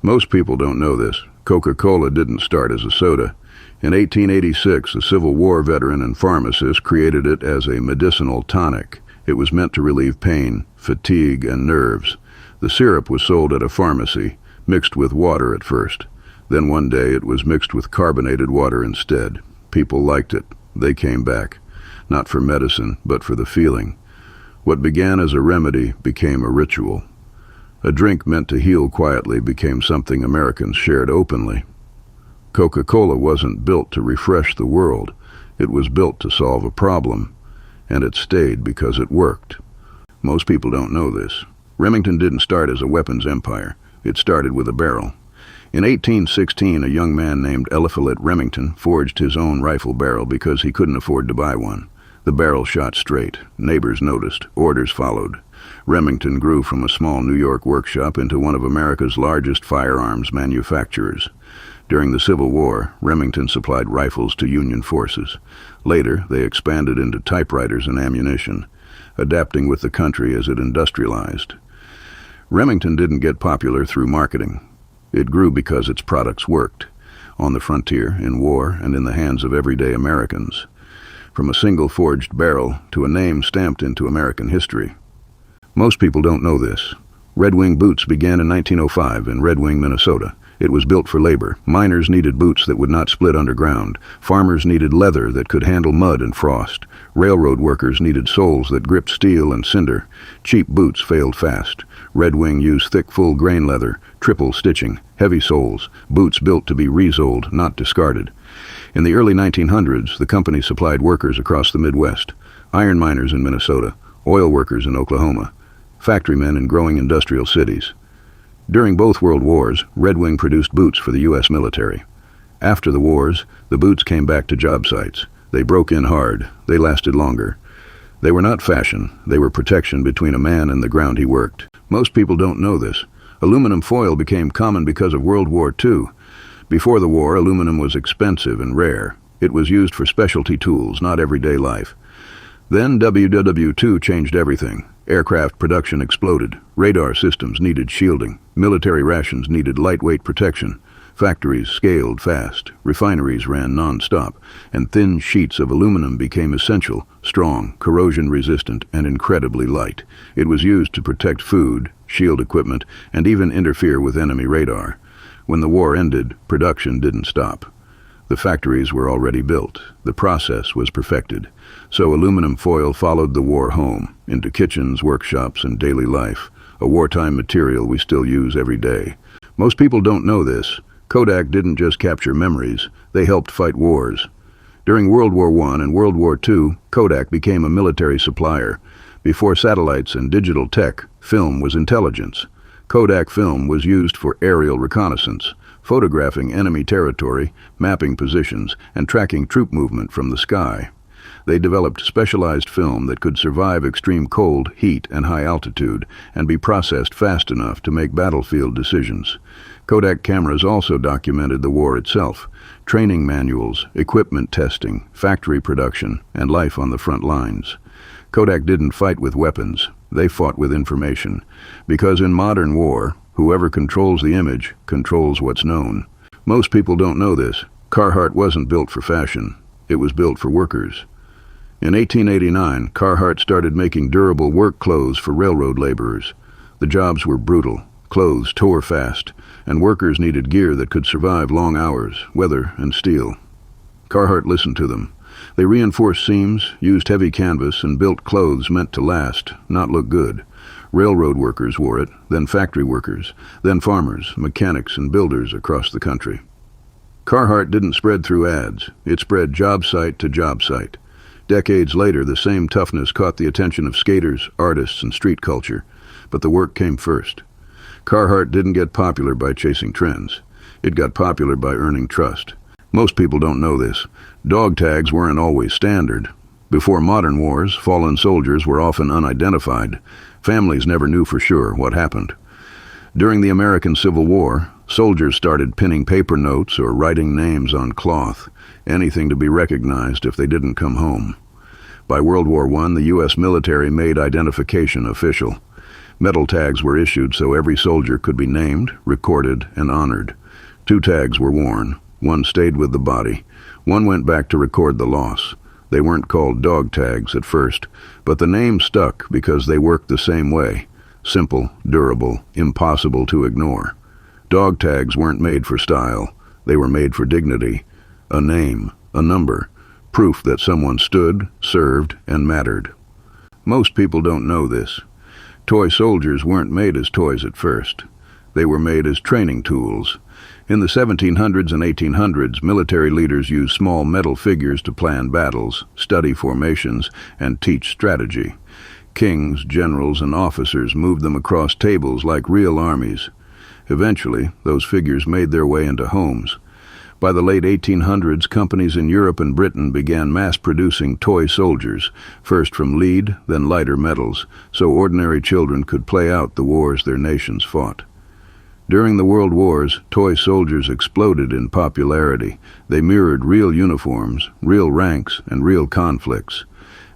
Most people don't know this. Coca Cola didn't start as a soda. In 1886, a Civil War veteran and pharmacist created it as a medicinal tonic. It was meant to relieve pain, fatigue, and nerves. The syrup was sold at a pharmacy, mixed with water at first. Then one day it was mixed with carbonated water instead. People liked it. They came back. Not for medicine, but for the feeling. What began as a remedy became a ritual. A drink meant to heal quietly became something Americans shared openly. Coca Cola wasn't built to refresh the world. It was built to solve a problem. And it stayed because it worked. Most people don't know this. Remington didn't start as a weapons empire. It started with a barrel. In 1816, a young man named Eliphalet Remington forged his own rifle barrel because he couldn't afford to buy one. The barrel shot straight. Neighbors noticed. Orders followed. Remington grew from a small New York workshop into one of America's largest firearms manufacturers. During the Civil War, Remington supplied rifles to Union forces. Later, they expanded into typewriters and ammunition, adapting with the country as it industrialized. Remington didn't get popular through marketing. It grew because its products worked, on the frontier, in war, and in the hands of everyday Americans. From a single forged barrel to a name stamped into American history. Most people don't know this. Red Wing boots began in 1905 in Red Wing, Minnesota. It was built for labor. Miners needed boots that would not split underground. Farmers needed leather that could handle mud and frost. Railroad workers needed soles that gripped steel and cinder. Cheap boots failed fast. Red Wing used thick, full-grain leather, triple stitching, heavy soles, boots built to be resoled, not discarded. In the early 1900s, the company supplied workers across the Midwest, iron miners in Minnesota, oil workers in Oklahoma, factorymen in growing industrial cities. During both World Wars, Red Wing produced boots for the U.S. military. After the wars, the boots came back to job sites. They broke in hard. They lasted longer. They were not fashion. They were protection between a man and the ground he worked. Most people don't know this. Aluminum foil became common because of World War II. Before the war, aluminum was expensive and rare. It was used for specialty tools, not everyday life. Then WW II changed everything. Aircraft production exploded. Radar systems needed shielding. Military rations needed lightweight protection. Factories scaled fast. Refineries ran non-stop. And thin sheets of aluminum became essential, strong, corrosion-resistant, and incredibly light. It was used to protect food, shield equipment, and even interfere with enemy radar. When the war ended, production didn't stop. The factories were already built. The process was perfected. So aluminum foil followed the war home, into kitchens, workshops, and daily life, a wartime material we still use every day. Most people don't know this. Kodak didn't just capture memories, they helped fight wars. During World War I and World War II, Kodak became a military supplier. Before satellites and digital tech, film was intelligence. Kodak film was used for aerial reconnaissance, photographing enemy territory, mapping positions, and tracking troop movement from the sky. They developed specialized film that could survive extreme cold, heat, and high altitude, and be processed fast enough to make battlefield decisions. Kodak cameras also documented the war itself, training manuals, equipment testing, factory production, and life on the front lines. Kodak didn't fight with weapons, they fought with information, because in modern war, whoever controls the image controls what's known. Most people don't know this. Carhartt wasn't built for fashion, it was built for workers. In 1889, Carhartt started making durable work clothes for railroad laborers. The jobs were brutal, clothes tore fast, and workers needed gear that could survive long hours, weather, and steel. Carhartt listened to them. They reinforced seams, used heavy canvas, and built clothes meant to last, not look good. Railroad workers wore it, then factory workers, then farmers, mechanics, and builders across the country. Carhartt didn't spread through ads. It spread job site to job site. Decades later, the same toughness caught the attention of skaters, artists, and street culture, but the work came first. Carhartt didn't get popular by chasing trends. It got popular by earning trust. Most people don't know this. Dog tags weren't always standard. Before modern wars, fallen soldiers were often unidentified. Families never knew for sure what happened. During the American Civil War, soldiers started pinning paper notes or writing names on cloth, anything to be recognized if they didn't come home. By World War I, the U.S. military made identification official. Metal tags were issued so every soldier could be named, recorded, and honored. 2 tags were worn. 1 stayed with the body. 1 went back to record the loss. They weren't called dog tags at first, but the name stuck because they worked the same way. Simple, durable, impossible to ignore. Dog tags weren't made for style. They were made for dignity. A name, a number, proof that someone stood, served, and mattered. Most people don't know this. Toy soldiers weren't made as toys at first. They were made as training tools. In the 1700s and 1800s, military leaders used small metal figures to plan battles, study formations, and teach strategy. Kings, generals, and officers moved them across tables like real armies. Eventually, those figures made their way into homes. By the late 1800s, companies in Europe and Britain began mass-producing toy soldiers, first from lead, then lighter metals, so ordinary children could play out the wars their nations fought. During the World Wars, toy soldiers exploded in popularity. They mirrored real uniforms, real ranks, and real conflicts.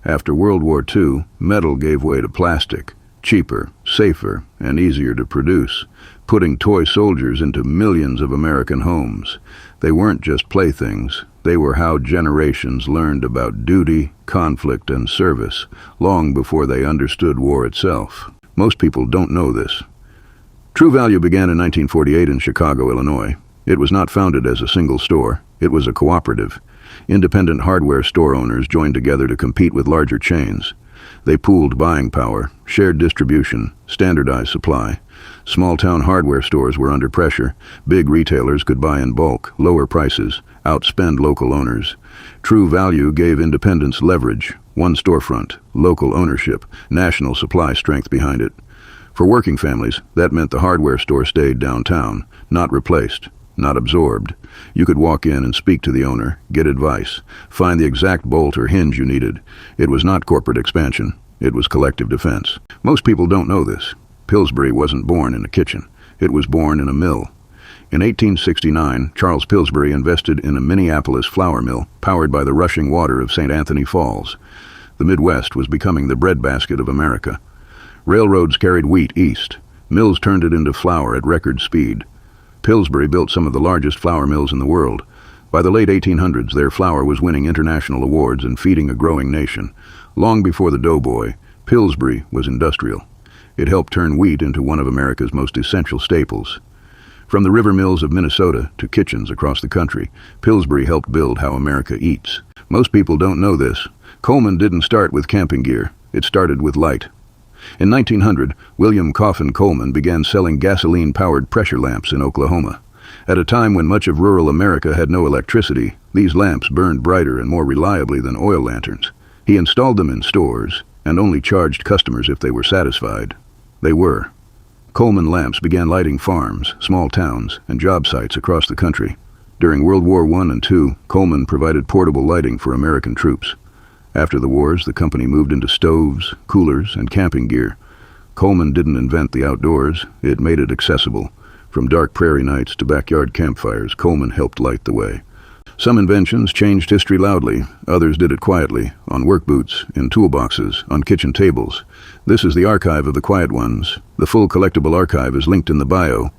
After World War II, metal gave way to plastic, cheaper, safer, and easier to produce, putting toy soldiers into millions of American homes. They weren't just playthings. They were how generations learned about duty, conflict, and service, long before they understood war itself. Most people don't know this. True Value began in 1948 in Chicago, Illinois. It was not founded as a single store. It was a cooperative. Independent hardware store owners joined together to compete with larger chains. They pooled buying power, shared distribution, standardized supply. Small-town hardware stores were under pressure. Big retailers could buy in bulk, lower prices, outspend local owners. True Value gave independents leverage, one storefront, local ownership, national supply strength behind it. For working families, that meant the hardware store stayed downtown, not replaced, not absorbed. You could walk in and speak to the owner, get advice, find the exact bolt or hinge you needed. It was not corporate expansion. It was collective defense. Most people don't know this. Pillsbury wasn't born in a kitchen. It was born in a mill. In 1869, Charles Pillsbury invested in a Minneapolis flour mill powered by the rushing water of St. Anthony Falls. The Midwest was becoming the breadbasket of America. Railroads carried wheat east. Mills turned it into flour at record speed. Pillsbury built some of the largest flour mills in the world. By the late 1800s, their flour was winning international awards and feeding a growing nation. Long before the doughboy, Pillsbury was industrial. It helped turn wheat into one of America's most essential staples. From the river mills of Minnesota to kitchens across the country, Pillsbury helped build how America eats. Most people don't know this. Coleman didn't start with camping gear. It started with light. In 1900, William Coffin Coleman began selling gasoline-powered pressure lamps in Oklahoma. At a time when much of rural America had no electricity, these lamps burned brighter and more reliably than oil lanterns. He installed them in stores and only charged customers if they were satisfied. They were. Coleman lamps began lighting farms, small towns, and job sites across the country. During World War I and II, Coleman provided portable lighting for American troops. After the wars, the company moved into stoves, coolers, and camping gear. Coleman didn't invent the outdoors. It made it accessible. From dark prairie nights to backyard campfires, Coleman helped light the way. Some inventions changed history loudly. Others did it quietly, on work boots, in toolboxes, on kitchen tables. This is the archive of the quiet ones. The full collectible archive is linked in the bio.